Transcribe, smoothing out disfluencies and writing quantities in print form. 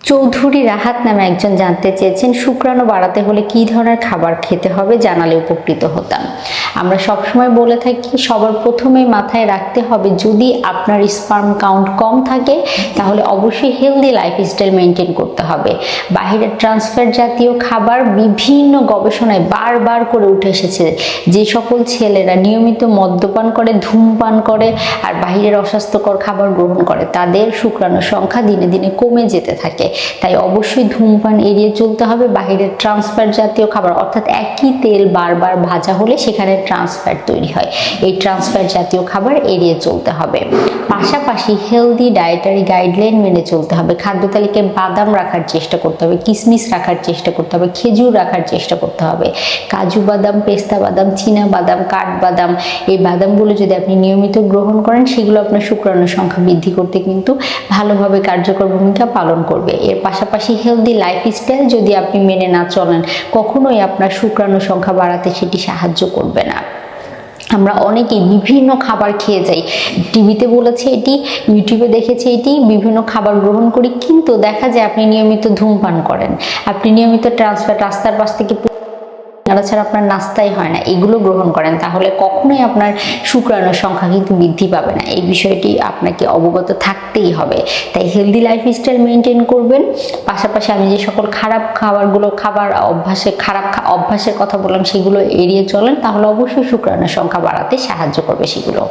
চৌধুরী রাহাত নামে একজন জানতে চেয়েছেন শুক্রাণু বাড়াতে হলে কি ধরনের খাবার খেতে হবে, জানালে উপকৃত হতাম। আমরা সবসময় বলে থাকি সবার প্রথমে মাথায় রাখতে হবে যদি আপনার স্পার্ম কাউন্ট কম থাকে তাহলে অবশ্যই হেলদি লাইফস্টাইল মেনটেন করতে হবে। বাহিরের ট্রান্সফার জাতীয় খাবার বিভিন্ন গবেষণায় বারবার করে উঠে এসেছে, যে সকল ছেলেরা নিয়মিত মদ্যপান করে, ধূমপান করে আর বাহিরের অস্বাস্থ্যকর খাবার গ্রহণ করে তাদের শুক্রাণুর সংখ্যা দিনে দিনে কমে যেতে থাকে। তাই অবশ্যই ধূমপান এড়িয়ে চলতে হবে। বাহিরের ট্রান্সফার জাতীয় খাবার অর্থাৎ একই তেল বারবার ভাজা হলে সেখানে ট্রান্সফ্যাট তৈরি হয়, এই ট্রান্সফ্যাট জাতীয় খাবার এড়িয়ে চলতে হবে। পাশাপাশি হেলদি ডায়েটারি গাইডলাইন মেনে চলতে হবে। খাদ্য তালিকায় বাদাম রাখার চেষ্টা করতে হবে, কিশমিশ রাখার চেষ্টা করতে হবে, খেজুর রাখার চেষ্টা করতে হবে। কাজু বাদাম, পেস্তা বাদাম, চীনা বাদাম, কাঠবাদাম, এই বাদামগুলো যদি আপনি নিয়মিত গ্রহণ করেন সেগুলো আপনার শুক্রাণুর সংখ্যা বৃদ্ধি করতে কিন্তু ভালোভাবে কার্যকর ভূমিকা পালন করবে। এর পাশাপাশি হেলদি লাইফস্টাইল যদি আপনি মেনে না চলেন কখনোই আপনার শুক্রাণুর সংখ্যা বাড়াতে সেটি সাহায্য করবে না। আমরা অনেকেই বিভিন্ন খাবার খেয়ে যাই, টিভিতে বলেছে এটি, ইউটিউবে দেখেছি এটি, বিভিন্ন খাবার গ্রহণ করি, কিন্তু দেখা যায় আপনি নিয়মিত ধূমপান করেন, আপনি নিয়মিত ট্রান্সফার রাস্তার পাশ থেকে ছাড়া আপনার নাস্তাই হয় না, এগুলো গ্রহণ করেন, তাহলে কখনোই আপনার শুক্রাণুর সংখ্যা কিন্তু বৃদ্ধি পাবে না। এই বিষয়টি আপনাকে অবগত থাকতেই হবে। তাই হেলদি লাইফস্টাইল মেনটেন করবেন। পাশাপাশি আমি যে সকল খারাপ অভ্যাসের কথা বললাম সেগুলো এড়িয়ে চলেন, তাহলে অবশ্যই শুক্রাণুর সংখ্যা বাড়াতে সাহায্য করবে সেগুলো।